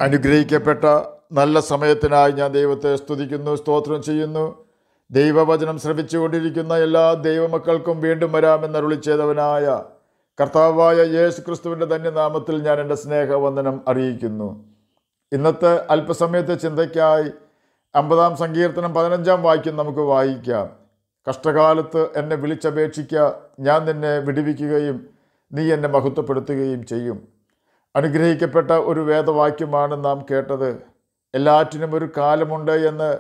അനുഗ്രഹിക്കപ്പെട്ട നല്ല സമയത്തിനായി ഞാൻ ദൈവത്തെ സ്തുതിക്കുന്നു, സ്തോത്രം ചെയ്യുന്നു. ദൈവവചനം ശ്രവിച്ചുകൊണ്ടിരിക്കുന്ന എല്ലാ ദൈവമക്കൾക്കും വീണ്ടും വരാമെന്നരുളി ചെയ്തവനായ കർത്താവായ യേശു ക്രിസ്തുവിൻ്റെ ധന്യനാമത്തിൽ ഞാൻ എൻ്റെ സ്നേഹവന്ദനം അറിയിക്കുന്നു. ഇന്നത്തെ അല്പസമയത്തെ ചിന്തയ്ക്കായി 50-ാം സങ്കീർത്തനം 15-ാം വാക്യം നമുക്ക് വായിക്കാം. കഷ്ടകാലത്ത് എന്നെ വിളിച്ചപേക്ഷിക്കുക, ഞാൻ നിന്നെ വിടുവിക്കുകയും നീ എന്നെ മഹത്വപ്പെടുത്തുകയും ചെയ്യും. അനുഗ്രഹിക്കപ്പെട്ട ഒരു വേദവാക്യമാണ് നാം കേട്ടത്. എല്ലാറ്റിനും ഒരു കാലമുണ്ട് എന്ന്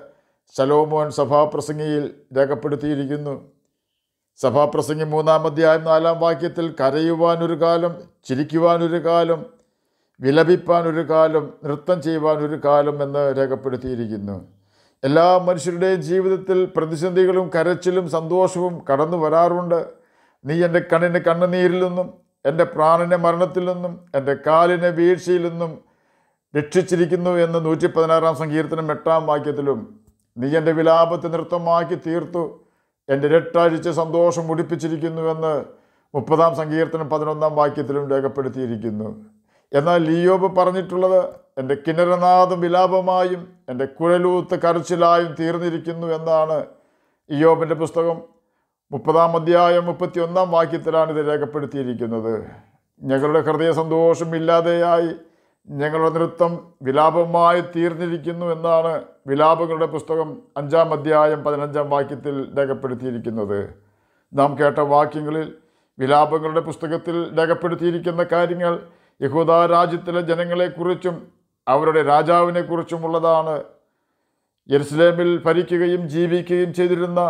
ശലോമോൻ സഭാപ്രസംഗിയിൽ രേഖപ്പെടുത്തിയിരിക്കുന്നു. സഭാപ്രസംഗി 3-ാം അധ്യായം 4-ാം വാക്യത്തിൽ കരയുവാനൊരു കാലം, ചിരിക്കുവാനൊരു കാലം, വിലപിപ്പാനൊരു കാലം, നൃത്തം ചെയ്യുവാനൊരു കാലം എന്ന് രേഖപ്പെടുത്തിയിരിക്കുന്നു. എല്ലാ മനുഷ്യരുടെയും ജീവിതത്തിൽ പ്രതിസന്ധികളും കരച്ചിലും സന്തോഷവും കടന്നു വരാറുണ്ട്. നീ എൻ്റെ കണ്ണിന് കണ്ണുനീരിൽ നിന്നും എൻ്റെ പ്രാണനെ മരണത്തിൽ നിന്നും എൻ്റെ കാലിനെ വീഴ്ചയിൽ നിന്നും രക്ഷിച്ചിരിക്കുന്നു എന്ന് 116-ാം സങ്കീർത്തനം 8-ാം വാക്യത്തിലും, നീ എൻ്റെ വിലാപത്തെ നൃത്തമാക്കി തീർത്തു, എൻ്റെ രട്ടഴിച്ച് സന്തോഷം മുടിപ്പിച്ചിരിക്കുന്നുവെന്ന് 30-ാം സങ്കീർത്തനം 11-ാം വാക്യത്തിലും രേഖപ്പെടുത്തിയിരിക്കുന്നു. എന്നാൽ ഇയ്യോബ് പറഞ്ഞിട്ടുള്ളത് എൻ്റെ കിന്നരനാദം വിലാപമായും എൻ്റെ കുഴലൂത്ത് കരച്ചിലായും തീർന്നിരിക്കുന്നു എന്നാണ്. ഇയ്യോബിൻ്റെ പുസ്തകം 30-ാം അധ്യായം 31-ാം വാക്യത്തിലാണ് ഇത് രേഖപ്പെടുത്തിയിരിക്കുന്നത്. ഞങ്ങളുടെ ഹൃദയ സന്തോഷം ഇല്ലാതെയായി, ഞങ്ങളുടെ നൃത്തം വിലാപമായി തീർന്നിരിക്കുന്നു എന്നാണ് വിലാപങ്ങളുടെ പുസ്തകം 5-ാം അധ്യായം 15-ാം വാക്യത്തിൽ രേഖപ്പെടുത്തിയിരിക്കുന്നത്. നാം കേട്ട വാക്യങ്ങളിൽ വിലാപങ്ങളുടെ പുസ്തകത്തിൽ രേഖപ്പെടുത്തിയിരിക്കുന്ന കാര്യങ്ങൾ യഹൂദാ രാജ്യത്തിലെ ജനങ്ങളെക്കുറിച്ചും അവരുടെ രാജാവിനെക്കുറിച്ചുമുള്ളതാണ്. യെരുശലേമിൽ ഭരിക്കുകയും ജീവിക്കുകയും ചെയ്തിരുന്ന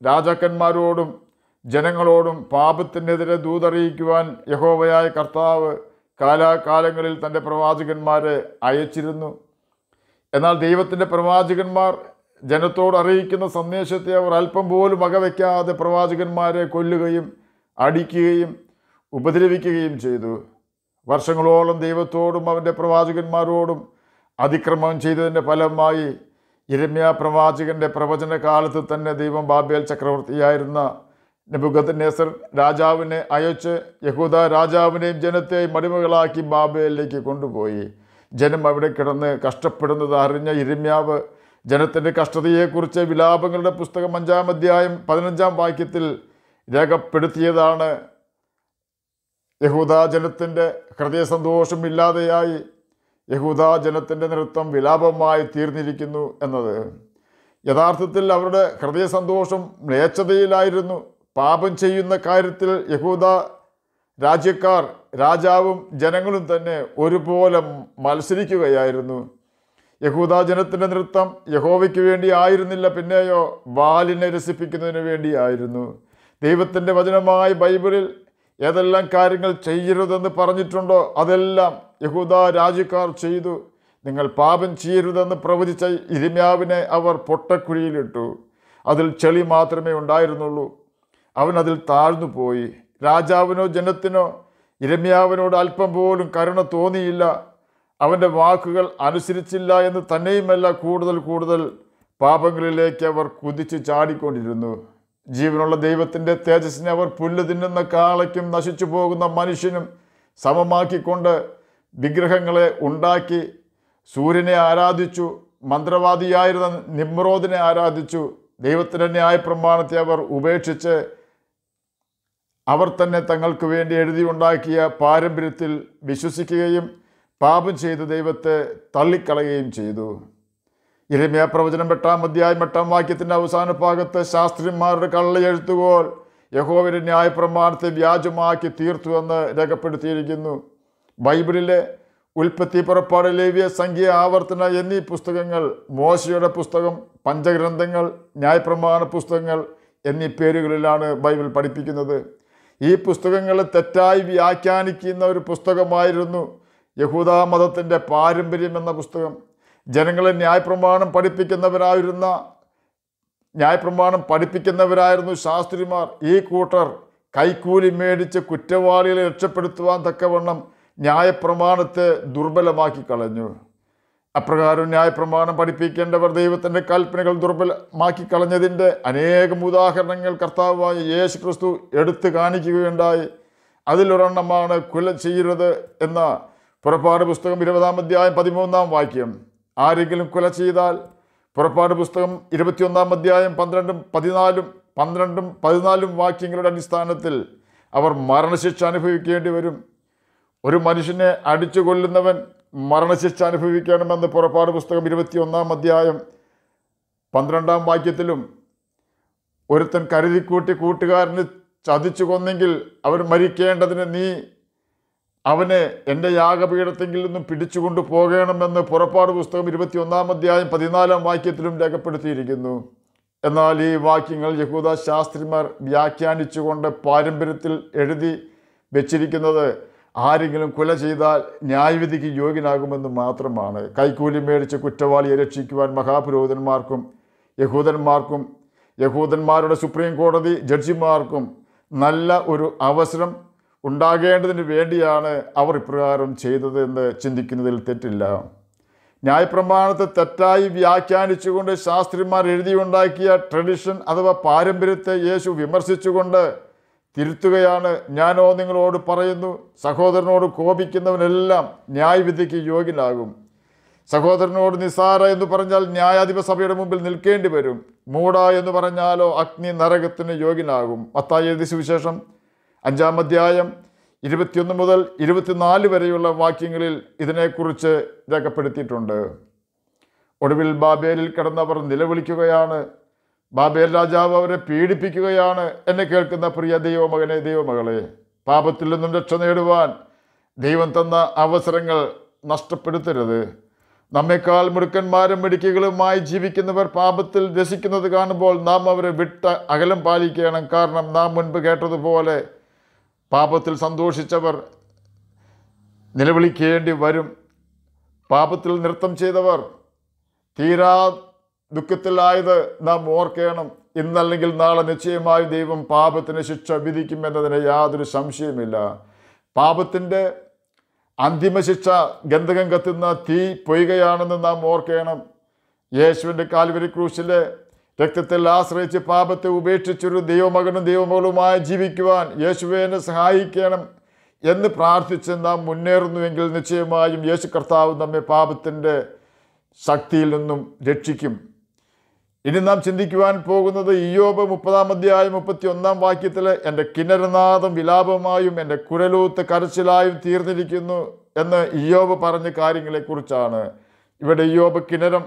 രാജാക്കന്മാരോടും ജനങ്ങളോടും പാപത്തിനെതിരെ ദൂതറിയിക്കുവാൻ യഹോവയായ കർത്താവ് കാലാകാലങ്ങളിൽ തൻ്റെ പ്രവാചകന്മാരെ അയച്ചിരുന്നു. എന്നാൽ ദൈവത്തിൻ്റെ പ്രവാചകന്മാർ ജനത്തോട് അറിയിക്കുന്ന സന്ദേശത്തെ അവർ അല്പം പോലും വകവയ്ക്കാതെ പ്രവാചകന്മാരെ കൊല്ലുകയും അടിക്കുകയും ഉപദ്രവിക്കുകയും ചെയ്തു. വർഷങ്ങളോളം ദൈവത്തോടും അവൻ്റെ പ്രവാചകന്മാരോടും അതിക്രമം ചെയ്തതിൻ്റെ ഫലമായി യിരെമ്യാ പ്രവാചകൻ്റെ പ്രവചന കാലത്ത് തന്നെ ദൈവം ബാബേൽ ചക്രവർത്തിയായിരുന്ന നെബൂഖദ്നേസർ രാജാവിനെ അയച്ച് യഹൂദാ രാജാവിനെയും ജനത്തെയും അടിമകളാക്കി ബാബേലിലേക്ക് കൊണ്ടുപോയി. ജനം അവിടെ കിടന്ന് കഷ്ടപ്പെടുന്നത് അറിഞ്ഞ യിരെമ്യാവ് ജനത്തിൻ്റെ കഷ്ടതയെക്കുറിച്ച് വിലാപങ്ങളുടെ പുസ്തകം 5-ാം അധ്യായം 15-ാം വാക്യത്തിൽ രേഖപ്പെടുത്തിയതാണ്. യഹൂദാ ജനത്തിൻ്റെ ഹൃദയ സന്തോഷം ഇല്ലാതെയായി, യഹൂദാ ജനത്തിൻ്റെ നൃത്തം വിലാപമായി തീർന്നിരിക്കുന്നു എന്നത്. യഥാർത്ഥത്തിൽ അവരുടെ ഹൃദയ സന്തോഷം മ്ലേച്ഛതയിലായിരുന്നു. പാപം ചെയ്യുന്ന കാര്യത്തിൽ യഹൂദാ രാജ്യക്കാർ, രാജാവും ജനങ്ങളും തന്നെ ഒരുപോലെ മത്സരിക്കുകയായിരുന്നു. യഹൂദാ ജനത്തിൻ്റെ നൃത്തം യഹോവയ്ക്ക് വേണ്ടി ആയിരുന്നില്ല, പിന്നെയോ ബാലിനെ രസിപ്പിക്കുന്നതിന് വേണ്ടിയായിരുന്നു. ദൈവത്തിൻ്റെ വചനമായ ബൈബിളിൽ ഏതെല്ലാം കാര്യങ്ങൾ ചെയ്യരുതെന്ന് പറഞ്ഞിട്ടുണ്ടോ അതെല്ലാം യഹൂദാ രാജ്യക്കാർ ചെയ്തു. നിങ്ങൾ പാപം ചെയ്യരുതെന്ന് പ്രവചിച്ച യിരെമ്യാവിനെ അവർ പൊട്ടക്കുഴിയിലിട്ടു. അതിൽ ചെളി മാത്രമേ ഉണ്ടായിരുന്നുള്ളൂ. അവൻ അതിൽ താഴ്ന്നു പോയി. രാജാവിനോ ജനത്തിനോ യിരെമ്യാവിനോട് അല്പം പോലും കരുണ തോന്നിയില്ല. അവൻ്റെ വാക്കുകൾ അനുസരിച്ചില്ല എന്ന് തന്നെയുമല്ല, കൂടുതൽ പാപങ്ങളിലേക്ക് അവർ കുതിച്ച് ചാടിക്കൊണ്ടിരുന്നു. ജീവനുള്ള ദൈവത്തിൻ്റെ തേജസ്സിനെ അവർ പുല്ല് തിന്നുന്ന കാളയ്ക്കും നശിച്ചു പോകുന്ന മനുഷ്യനും സമമാക്കിക്കൊണ്ട് വിഗ്രഹങ്ങളെ ഉണ്ടാക്കി. സൂര്യനെ ആരാധിച്ചു, മന്ത്രവാദിയായിരുന്ന നിമ്രോദിനെ ആരാധിച്ചു. ദൈവത്തിൻ്റെ ന്യായപ്രമാണത്തെ അവർ ഉപേക്ഷിച്ച് അവർ തന്നെ തങ്ങൾക്ക് വേണ്ടി എഴുതിയുണ്ടാക്കിയ പാരമ്പര്യത്തിൽ വിശ്വസിക്കുകയും പാപം ചെയ്ത് ദൈവത്തെ തള്ളിക്കളയുകയും ചെയ്തു. യിരെമ്യാ പ്രവചനം 8-ാം അധ്യായം 8-ാം വാക്യത്തിൻ്റെ അവസാന ഭാഗത്ത് ശാസ്ത്രിമാരുടെ കള്ളയെഴുത്തുകോൽ യഹോവയുടെ ന്യായപ്രമാണത്തെ വ്യാജമാക്കി തീർത്തുവെന്ന് രേഖപ്പെടുത്തിയിരിക്കുന്നു. ബൈബിളിലെ ഉൽപ്പത്തി, പുറപ്പാട്, ലേവ്യ, സംഖ്യ, ആവർത്തന എന്നീ പുസ്തകങ്ങൾ മോശയുടെ പുസ്തകം, പഞ്ചഗ്രന്ഥങ്ങൾ, ന്യായപ്രമാണ പുസ്തകങ്ങൾ എന്നീ പേരുകളിലാണ് ബൈബിൾ പഠിപ്പിക്കുന്നത്. ഈ പുസ്തകങ്ങളെ തെറ്റായി വ്യാഖ്യാനിക്കുന്ന ഒരു പുസ്തകമായിരുന്നു യഹൂദാ മതത്തിൻ്റെ പാരമ്പര്യം എന്ന പുസ്തകം. ജനങ്ങളെ ന്യായപ്രമാണം പഠിപ്പിക്കുന്നവരായിരുന്നു ശാസ്ത്രിമാർ. ഈ കൂട്ടർ കൈക്കൂലി മേടിച്ച് കുറ്റവാളികളെ രക്ഷപ്പെടുത്തുവാൻ തക്കവണ്ണം ന്യായപ്രമാണത്തെ ദുർബലമാക്കി കളഞ്ഞു. അപ്രകാരം ന്യായപ്രമാണം പഠിപ്പിക്കേണ്ടവർ ദൈവത്തിൻ്റെ കൽപ്പനകൾ ദുർബലമാക്കി കളഞ്ഞതിൻ്റെ അനേകം ഉദാഹരണങ്ങൾ കർത്താവായ യേശു ക്രിസ്തു എടുത്തു കാണിക്കുകയുണ്ടായി. അതിലൊരെണ്ണമാണ് കൊല ചെയ്യരുത് എന്ന പുറപ്പാട് പുസ്തകം 20-ാം അധ്യായം 13-ാം വാക്യം. ആരെങ്കിലും കൊല ചെയ്താൽ പുറപ്പാട് പുസ്തകം 21-ാം അധ്യായം 12-14 വാക്യങ്ങളുടെ അടിസ്ഥാനത്തിൽ അവർ മരണശിക്ഷ അനുഭവിക്കേണ്ടി വരും. ഒരു മനുഷ്യനെ അടിച്ചു കൊല്ലുന്നവൻ മരണശിക്ഷ അനുഭവിക്കണമെന്ന് പുറപ്പാട് പുസ്തകം 21-ാം അധ്യായം 12-ാം വാക്യത്തിലും, ഒരുത്തൻ കരുതിക്കൂട്ടി കൂട്ടുകാരന് ചതിച്ചു കൊന്നെങ്കിൽ അവൻ മരിക്കേണ്ടതിന് നീ അവനെ എൻ്റെ യാഗപീഠത്തെങ്കിൽ നിന്നും പിടിച്ചുകൊണ്ടു പോകണമെന്ന് പുറപ്പാട് പുസ്തകം 21-ാം അധ്യായം 14-ാം വാക്യത്തിലും രേഖപ്പെടുത്തിയിരിക്കുന്നു. എന്നാൽ ഈ വാക്യങ്ങൾ യഹൂദ ശാസ്ത്രിമാർ വ്യാഖ്യാനിച്ചുകൊണ്ട് പാരമ്പര്യത്തിൽ എഴുതി വെച്ചിരിക്കുന്നത് ആരെങ്കിലും കൊല ചെയ്താൽ ന്യായവിധിക്ക് യോഗ്യനാകുമെന്ന് മാത്രമാണ്. കൈക്കൂലി മേടിച്ച് കുറ്റവാളിയെ രക്ഷിക്കുവാൻ മഹാപുരോഹിതന്മാർക്കും യഹൂദന്മാരുടെ സുപ്രീം കോടതി ജഡ്ജിമാർക്കും നല്ല ഒരു അവസരം ഉണ്ടാകേണ്ടതിന് വേണ്ടിയാണ് അവർ ഇപ്രകാരം ചെയ്തത് എന്ന് ചിന്തിക്കുന്നതിൽ തെറ്റില്ല. ന്യായപ്രമാണത്തെ തെറ്റായി വ്യാഖ്യാനിച്ചുകൊണ്ട് ശാസ്ത്രിമാർ എഴുതിയുണ്ടാക്കിയ ട്രഡിഷൻ അഥവാ പാരമ്പര്യത്തെ യേശു വിമർശിച്ചുകൊണ്ട് തിരുത്തുകയാണ്. ഞാനോ നിങ്ങളോട് പറയുന്നു, സഹോദരനോട് കോപിക്കുന്നവനെല്ലാം ന്യായവിധിക്ക് യോഗ്യനാകും. സഹോദരനോട് നിസാര എന്ന് പറഞ്ഞാൽ ന്യായാധിപ സഭയുടെ മുമ്പിൽ നിൽക്കേണ്ടി വരും. മൂഢ എന്ന് പറഞ്ഞാലോ അഗ്നി നരകത്തിന് യോഗ്യനാകും. മത്തായി എഴുതിയ സുവിശേഷം 5-ാം അധ്യായം 21 മുതൽ 24 വരെയുള്ള വാക്യങ്ങളിൽ ഇതിനെക്കുറിച്ച് രേഖപ്പെടുത്തിയിട്ടുണ്ട്. ഒടുവിൽ ബാബേലിൽ കിടന്നവർ നിലവിളിക്കുകയാണ്. ബാബേൽ രാജാവ് അവരെ പീഡിപ്പിക്കുകയാണ്. എന്നെ കേൾക്കുന്ന പ്രിയ ദൈവമകനെ, ദൈവമകളെ, പാപത്തിൽ നിന്നും രക്ഷ നേടുവാൻ ദൈവം തന്ന അവസരങ്ങൾ നഷ്ടപ്പെടുത്തരുത്. നമ്മെക്കാൾ മിടുക്കന്മാരും മിടുക്കികളുമായി ജീവിക്കുന്നവർ പാപത്തിൽ രസിക്കുന്നത് കാണുമ്പോൾ നാം അവരെ വിട്ട് അകലം പാലിക്കണം. കാരണം നാം മുൻപ് കേട്ടതുപോലെ പാപത്തിൽ സന്തോഷിച്ചവർ നിലവിളിക്കേണ്ടി വരും. പാപത്തിൽ നൃത്തം ചെയ്തവർ തീരാ ദുഃഖത്തിലായത് നാം ഓർക്കണം. ഇന്നല്ലെങ്കിൽ നാളെ നിശ്ചയമായി ദൈവം പാപത്തിന് ശിക്ഷ വിധിക്കുമെന്നതിന് യാതൊരു സംശയമില്ല. പാപത്തിൻ്റെ അന്തിമ ശിക്ഷ ഗന്ധകം കത്തുന്ന തീ പൊയ്കയാണെന്ന് നാം ഓർക്കണം. യേശുവിൻ്റെ കാൽവരി ക്രൂശിലെ രക്തത്തിൽ ആശ്രയിച്ച് പാപത്തെ ഉപേക്ഷിച്ചൊരു ദൈവമകനും ദൈവമകളുമായി ജീവിക്കുവാൻ യേശുവേ എന്നെ സഹായിക്കണം എന്ന് പ്രാർത്ഥിച്ച് നാം മുന്നേറുന്നുവെങ്കിൽ നിശ്ചയമായും യേശു കർത്താവ് നമ്മെ പാപത്തിൻ്റെ ശക്തിയിൽ നിന്നും രക്ഷിക്കും. ഇനി നാം ചിന്തിക്കുവാൻ പോകുന്നത് ഇയ്യോബ് 30-ാം അധ്യായം 31-ാം വാക്യത്തിൽ എൻ്റെ കിന്നരനാദം വിലാപമായും എൻ്റെ കുരലൂത്ത് കരച്ചിലായും തീർന്നിരിക്കുന്നു എന്ന് ഇയ്യോബ് പറഞ്ഞ കാര്യങ്ങളെക്കുറിച്ചാണ്. ഇവിടെ ഇയ്യോബ് കിന്നരം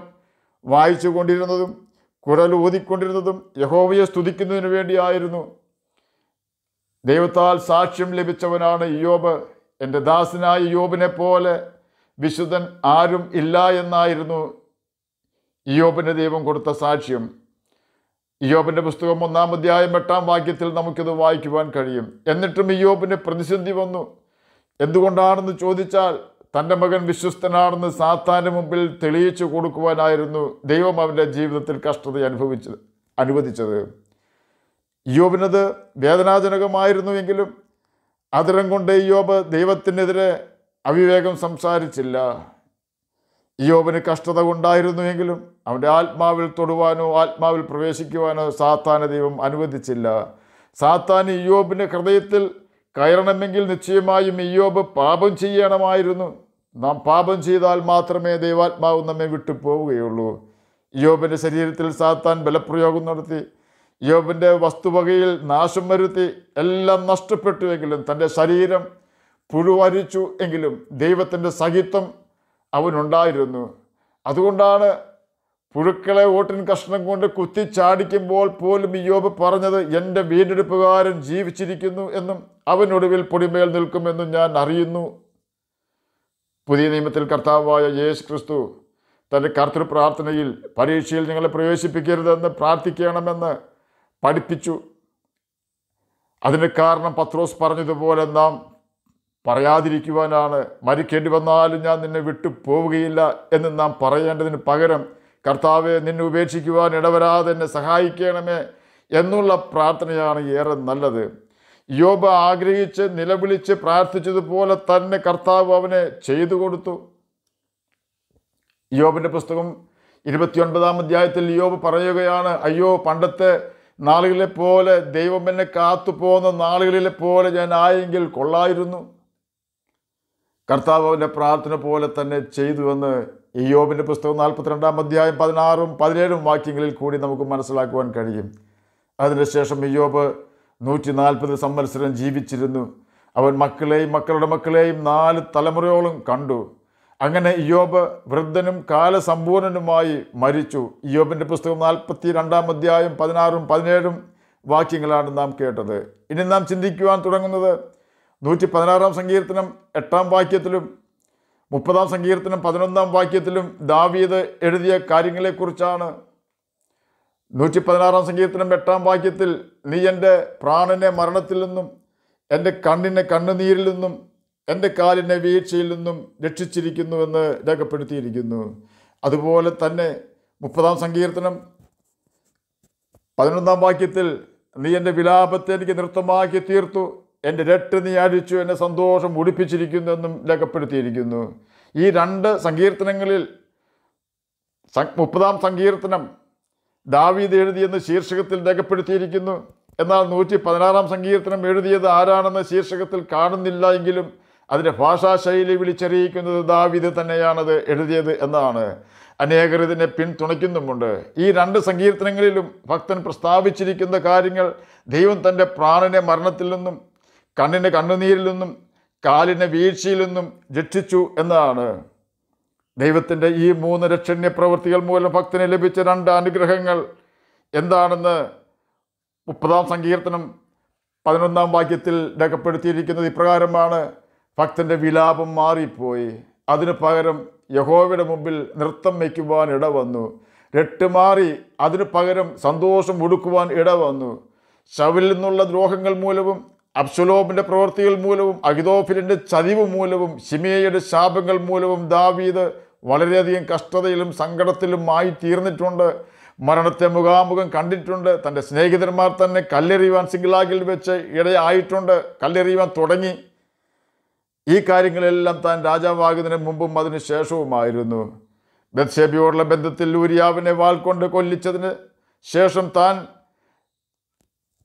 വായിച്ചു കൊണ്ടിരുന്നതും കുരലൂതിക്കൊണ്ടിരുന്നതും യഹോവയെ സ്തുതിക്കുന്നതിന് വേണ്ടിയായിരുന്നു. ദൈവത്താൽ സാക്ഷ്യം ലഭിച്ചവനാണ് ഇയ്യോബ്. എൻ്റെ ദാസനായ ഇയ്യോബിനെ പോലെ വിശുദ്ധൻ ആരും ഇല്ല എന്നായിരുന്നു ഇയ്യോബിന് ദൈവം കൊടുത്ത സാക്ഷ്യം. ഇയ്യോബിൻ്റെ പുസ്തകം 1-ാം അധ്യായം 8-ാം വാക്യത്തിൽ നമുക്കിത് വായിക്കുവാൻ കഴിയും. എന്നിട്ടും ഇയ്യോബിന് പ്രതിസന്ധി വന്നു. എന്തുകൊണ്ടാണെന്ന് ചോദിച്ചാൽ തൻ്റെ മകൻ വിശ്വസ്തനാണെന്ന് സാത്താൻ്റെ മുമ്പിൽ തെളിയിച്ചു കൊടുക്കുവാനായിരുന്നു ദൈവം അവൻ്റെ ജീവിതത്തിൽ കഷ്ടത അനുവദിച്ചത്. ഇയ്യോബിനത് വേദനാജനകമായിരുന്നുവെങ്കിലും അതിരം കൊണ്ട് ഇയ്യോബ് ദൈവത്തിനെതിരെ അവിവേകം സംസാരിച്ചില്ല. ഇയ്യോബിന് കഷ്ടത ഉണ്ടായിരുന്നുവെങ്കിലും അവൻ്റെ ആത്മാവിൽ തൊടുവാനോ ആത്മാവിൽ പ്രവേശിക്കുവാനോ സാത്താനെ ദൈവം അനുവദിച്ചില്ല. സാത്താൻ ഇയ്യോബിൻ്റെ ഹൃദയത്തിൽ കയറണമെങ്കിൽ നിശ്ചയമായും ഇയ്യോബ് പാപം ചെയ്യണമായിരുന്നു. നാം പാപം ചെയ്താൽ മാത്രമേ ദൈവാത്മാവ് നമ്മെ വിട്ടു പോവുകയുള്ളൂ. ഇയ്യോബിൻ്റെ ശരീരത്തിൽ സാത്താൻ ബലപ്രയോഗം നടത്തി. ഇയ്യോബിൻ്റെ വസ്തുവകയിൽ നാശം വരുത്തി. എല്ലാം നഷ്ടപ്പെട്ടുവെങ്കിലും തൻ്റെ ശരീരം പുഴുവരിച്ചു എങ്കിലും ദൈവത്തിൻ്റെ സഹിത്വം അവനുണ്ടായിരുന്നു. അതുകൊണ്ടാണ് പുഴുക്കളെ ഓട്ടിൻ കഷ്ണം കൊണ്ട് കുത്തിച്ചാടിക്കുമ്പോൾ പോലും ഇയ്യോബ് പറഞ്ഞത് എൻ്റെ വീണ്ടെടുപ്പുകാരൻ ജീവിച്ചിരിക്കുന്നു എന്നും അവനൊടുവിൽ പൊടിമേൽ നിൽക്കുമെന്നും ഞാൻ അറിയുന്നു. പുതിയ നിയമത്തിൽ കർത്താവായ യേശു ക്രിസ്തു തൻ്റെ കർത്തൃ പ്രാർത്ഥനയിൽ പരീക്ഷയിൽ നിങ്ങളെ പ്രവേശിപ്പിക്കരുതെന്ന് പ്രാർത്ഥിക്കണമെന്ന് പഠിപ്പിച്ചു. അതിന് കാരണം പത്രോസ് പറഞ്ഞതുപോലെ നാം പറയാതിരിക്കുവാനാണ്. മരിക്കേണ്ടി വന്നാലും ഞാൻ നിന്നെ വിട്ടു പോവുകയില്ല എന്ന് നാം പറയേണ്ടതിന് പകരം കർത്താവെ നിന്നെ ഉപേക്ഷിക്കുവാൻ ഇടവരാതെ എന്നെ സഹായിക്കണമേ എന്നുള്ള പ്രാർത്ഥനയാണ് ഏറെ നല്ലത്. ഇയ്യോബ് ആഗ്രഹിച്ച് നിലവിളിച്ച് പ്രാർത്ഥിച്ചതുപോലെ തന്നെ കർത്താവ് അവനെ ചെയ്തു കൊടുത്തു. ഇയ്യോബിൻ്റെ പുസ്തകം 29-ാം അധ്യായത്തിൽ ഇയ്യോബ് പറയുകയാണ്, അയ്യോ പണ്ടത്തെ നാളുകളിലെ പോലെ ദൈവം എന്നെ കാത്തുപോകുന്ന നാളുകളിലെ പോലെ ഞാൻ ആയെങ്കിൽ കൊള്ളായിരുന്നു. കർത്താവ് അവൻ്റെ പ്രാർത്ഥന പോലെ തന്നെ ചെയ്തുവെന്ന് ഇയ്യോബിൻ്റെ പുസ്തകം 42-ാം അധ്യായം 16-ഉം 17-ഉം വാക്യങ്ങളിൽ കൂടി നമുക്ക് മനസ്സിലാക്കുവാൻ കഴിയും. അതിനുശേഷം ഇയ്യോബ് 140 സംവത്സരം ജീവിച്ചിരുന്നു. അവൻ മക്കളെയും മക്കളുടെ മക്കളെയും 4 തലമുറയോളം കണ്ടു. അങ്ങനെ ഇയ്യോബ് വൃദ്ധനും കാലസമ്പൂർണനുമായി മരിച്ചു. ഇയ്യോബിൻ്റെ പുസ്തകം 42-ാം അധ്യായം 16-ഉം 17-ഉം വാക്യങ്ങളാണ് നാം കേട്ടത്. ഇനി നാം ചിന്തിക്കുവാൻ തുടങ്ങുന്നത് 116-ാം സങ്കീർത്തനം 8-ാം വാക്യത്തിലും 30-ാം സങ്കീർത്തനം 11-ാം വാക്യത്തിലും ദാവീദ് എഴുതിയ കാര്യങ്ങളെക്കുറിച്ചാണ്. 116-ാം സങ്കീർത്തനം 8-ാം വാക്യത്തിൽ, നീ എൻ്റെ പ്രാണനെ മരണത്തിൽ നിന്നും എൻ്റെ കണ്ണിനെ കണ്ണുനീരിൽ നിന്നും എൻ്റെ കാലിനെ വീഴ്ചയിൽ നിന്നും രക്ഷിച്ചിരിക്കുന്നുവെന്ന് രേഖപ്പെടുത്തിയിരിക്കുന്നു. അതുപോലെ തന്നെ 30-ാം സങ്കീർത്തനം 11-ാം വാക്യത്തിൽ, നീ എൻ്റെ വിലാപത്തെ എനിക്ക് നൃത്തമാക്കി തീർത്തു, എൻ്റെ രട്ട് നീ അഴിച്ചു, എന്നെ സന്തോഷം ഉടിപ്പിച്ചിരിക്കുന്നു എന്നും രേഖപ്പെടുത്തിയിരിക്കുന്നു. ഈ 2 സങ്കീർത്തനങ്ങളിൽ 30-ാം സങ്കീർത്തനം ദാവീദ് എഴുതിയെന്ന് ശീർഷകത്തിൽ രേഖപ്പെടുത്തിയിരിക്കുന്നു. എന്നാൽ 116-ാം സങ്കീർത്തനം എഴുതിയത് ആരാണെന്ന് ശീർഷകത്തിൽ കാണുന്നില്ല എങ്കിലും അതിൻ്റെ ഭാഷാശൈലി വിളിച്ചറിയിക്കുന്നത് ദാവീദ് തന്നെയാണത് എഴുതിയത് എന്നാണ്. അനേകർ ഇതിനെ പിന്തുണയ്ക്കുന്നുമുണ്ട്. ഈ 2 സങ്കീർത്തനങ്ങളിലും ഭക്തൻ പ്രസ്താവിച്ചിരിക്കുന്ന കാര്യങ്ങൾ ദൈവം തൻ്റെ പ്രാണനെ മരണത്തിൽ നിന്നും കണ്ണിനെ കണ്ണുനീരിൽ നിന്നും കാലിനെ വീഴ്ചയിൽ നിന്നും രക്ഷിച്ചു എന്നതാണ്. ദൈവത്തിൻ്റെ ഈ 3 രക്ഷണ്യ പ്രവൃത്തികൾ മൂലം ഭക്തന് ലഭിച്ച 2 അനുഗ്രഹങ്ങൾ എന്താണെന്ന് 30-ാം സങ്കീർത്തനം 11-ാം വാക്യത്തിൽ രേഖപ്പെടുത്തിയിരിക്കുന്നത് ഇപ്രകാരമാണ്: ഭക്തൻ്റെ വിലാപം മാറിപ്പോയി, അതിനു പകരം യഹോവയുടെ മുമ്പിൽ നൃത്തം വയ്ക്കുവാൻ ഇടവന്നു. രട്ട് മാറി, അതിനു പകരം സന്തോഷം ഉടുക്കുവാൻ ഇടവന്നു. ശൗലിൽ നിന്നുള്ള ദ്രോഹങ്ങൾ മൂലവും അബ്ശലോമിൻ്റെ പ്രവൃത്തികൾ മൂലവും അഹിതോഫിലിൻ്റെ ചതിവ് മൂലവും ശിമെയയുടെ ശാപങ്ങൾ മൂലവും ദാവീദ് വളരെയധികം കഷ്ടതയിലും സങ്കടത്തിലും ആയി തീർന്നിട്ടുണ്ട്. മരണത്തെ മുഖാമുഖം കണ്ടിട്ടുണ്ട്. തൻ്റെ സ്നേഹിതന്മാർ തന്നെ കല്ലെറിയുവാൻ സിഗ്ലാഗിൽ വെച്ച് ഇടയായിട്ടുണ്ട്. കല്ലെറിയുവാൻ തുടങ്ങി. ഈ കാര്യങ്ങളെല്ലാം താൻ രാജാവാകുന്നതിന് മുമ്പും അതിന് ശേഷവുമായിരുന്നു. ബത്ശേബയോടുള്ള ബന്ധത്തിൽ ഊരിയാവിനെ വാൾ കൊണ്ട് കൊല്ലിച്ചതിന് ശേഷം താൻ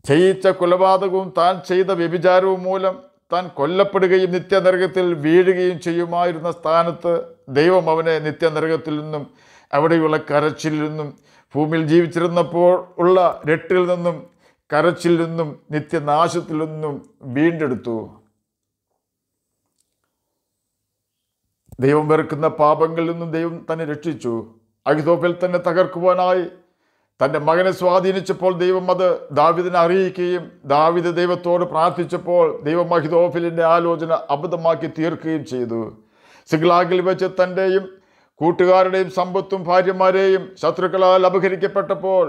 ചെയ്യിച്ച കൊലപാതകവും താൻ ചെയ്ത വ്യഭിചാരവും മൂലം താൻ കൊല്ലപ്പെടുകയും നിത്യനരകത്തിൽ വീഴുകയും ചെയ്യുമായിരുന്ന സ്ഥാനത്ത് ദൈവം അവനെ നിത്യനരകത്തിൽ നിന്നും അവിടെയുള്ള കരച്ചിൽ നിന്നും ഭൂമിയിൽ ജീവിച്ചിരുന്നപ്പോൾ ഉള്ള രട്ടിൽ നിന്നും കരച്ചിൽ നിന്നും നിത്യനാശത്തിൽ നിന്നും വീണ്ടെടുത്തു. ദൈവം വെറുക്കുന്ന പാപങ്ങളിൽ നിന്നും ദൈവം തന്നെ രക്ഷിച്ചു. അഹിതോഫേൽ തന്നെ തകർക്കുവാനായി തൻ്റെ മകനെ സ്വാധീനിച്ചപ്പോൾ ദൈവം അത് ദാവീദിനെ അറിയിക്കുകയും ദാവീദ് ദൈവത്തോട് പ്രാർത്ഥിച്ചപ്പോൾ ദൈവം അഹിതോഫേലിൻ്റെ ആലോചന അബദ്ധമാക്കി തീർക്കുകയും ചെയ്തു. സിഗ്ലാഗിൽ വെച്ച് തൻ്റെയും കൂട്ടുകാരുടെയും സമ്പത്തും ഭാര്യമാരെയും ശത്രുക്കളാൽ അപഹരിക്കപ്പെട്ടപ്പോൾ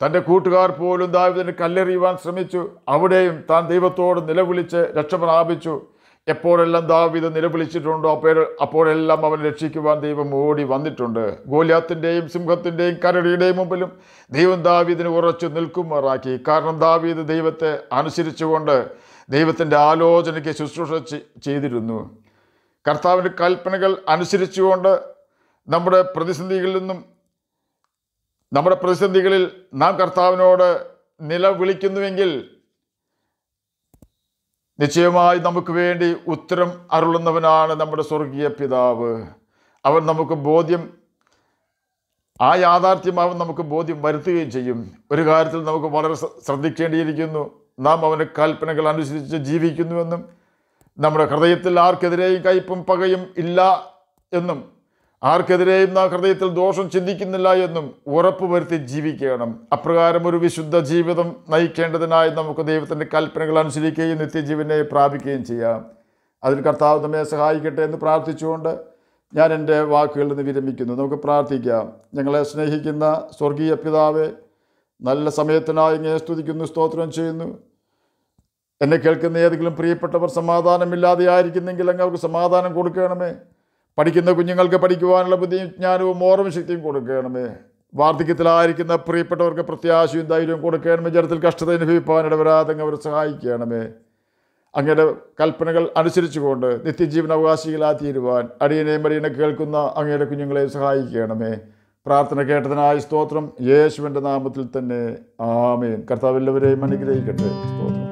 തൻ്റെ കൂട്ടുകാർ പോലും ദാവീദിനെ കല്ലെറിയുവാൻ ശ്രമിച്ചു. അവിടെയും താൻ ദൈവത്തോട് നിലവിളിച്ച് രക്ഷ പ്രാപിച്ചു. എപ്പോഴെല്ലാം ദാവീദ് നിലവിളിച്ചിട്ടുണ്ടോ അപ്പോഴെല്ലാം അവൻ രക്ഷിക്കുവാൻ ദൈവം ഓടി വന്നിട്ടുണ്ട്. ഗോലിയാത്തിൻ്റെയും സിംഹത്തിൻ്റെയും കരടിയുടെയും മുമ്പിലും ദൈവം ദാവീദിനെ ഉറച്ചു നിൽക്കുമാറാക്കി. കാരണം ദാവീദ് ദൈവത്തെ അനുസരിച്ചുകൊണ്ട് ദൈവത്തിൻ്റെ ആലോചനയ്ക്ക് ശുശ്രൂഷ ചെയ്തിരുന്നു. കർത്താവിൻ്റെ കൽപ്പനകൾ അനുസരിച്ചുകൊണ്ട് നമ്മുടെ പ്രതിസന്ധികളിൽ നാം കർത്താവിനോട് നിലവിളിക്കുന്നുവെങ്കിൽ നിശ്ചയമായി നമുക്ക് വേണ്ടി ഉത്തരം അരുളുന്നവനാണ് നമ്മുടെ സ്വർഗീയ പിതാവ്. അവൻ നമുക്ക് ആ യാഥാർത്ഥ്യം അവൻ നമുക്ക് ബോധ്യം വരുത്തുകയും ചെയ്യും. ഒരു കാര്യത്തിൽ നമുക്ക് വളരെ ശ്രദ്ധിക്കേണ്ടിയിരിക്കുന്നു. നാം അവൻ്റെ കൽപ്പനകൾ അനുസരിച്ച് ജീവിക്കുന്നുവെന്നും നമ്മുടെ ഹൃദയത്തിൽ ആർക്കെതിരെയും കയ്പും പകയും ഇല്ല എന്നും ആർക്കെതിരെയും നാം ഹൃദയത്തിൽ ദോഷം ചിന്തിക്കുന്നില്ല എന്നും ഉറപ്പ് വരുത്തി ജീവിക്കണം. അപ്രകാരം ഒരു വിശുദ്ധ ജീവിതം നയിക്കേണ്ടതിനായി നമുക്ക് ദൈവത്തിൻ്റെ കൽപ്പനകൾ അനുസരിക്കുകയും നിത്യജീവനെ പ്രാപിക്കുകയും ചെയ്യാം. അതിൽ കർത്താവ് നമ്മെ സഹായിക്കട്ടെ എന്ന് പ്രാർത്ഥിച്ചുകൊണ്ട് ഞാൻ എൻ്റെ വാക്കുകളിൽ നിന്ന് വിരമിക്കുന്നു. നമുക്ക് പ്രാർത്ഥിക്കാം. ഞങ്ങളെ സ്നേഹിക്കുന്ന സ്വർഗീയ പിതാവേ, നല്ല സമയത്തിനായി ഇങ്ങനെ സ്തുതിക്കുന്നു, സ്തോത്രം ചെയ്യുന്നു. എന്നെ കേൾക്കുന്ന ഏതെങ്കിലും പ്രിയപ്പെട്ടവർ സമാധാനമില്ലാതെ ആയിരിക്കുന്നെങ്കിൽ അങ്ങ് അവർക്ക് സമാധാനം കൊടുക്കണമേ. പഠിക്കുന്ന കുഞ്ഞുങ്ങൾക്ക് പഠിക്കുവാനുള്ള ബുദ്ധിയും ജ്ഞാനവും ഓർമ്മ ശക്തിയും കൊടുക്കണമേ. വാർദ്ധക്യത്തിലായിരിക്കുന്ന പ്രിയപ്പെട്ടവർക്ക് പ്രത്യാശയും ധൈര്യവും കൊടുക്കണമേ. ജനത്തിൽ കഷ്ടത അനുഭവിപ്പാൻ ഇടവരാതെ അങ്ങ് അവരെ സഹായിക്കണമേ. അങ്ങയുടെ കൽപ്പനകൾ അനുസരിച്ചുകൊണ്ട് നിത്യജീവൻ അവകാശികളായി തീരുവാൻ അടിയനെ കേൾക്കുന്ന അങ്ങയുടെ കുഞ്ഞുങ്ങളെ സഹായിക്കണമേ. പ്രാർത്ഥന കേട്ടതിനായി സ്തോത്രം. യേശുവിൻ്റെ നാമത്തിൽ തന്നെ ആമേൻ. കർത്താവ് എല്ലാവരെയും അനുഗ്രഹിക്കട്ടെ. സ്തോത്രം.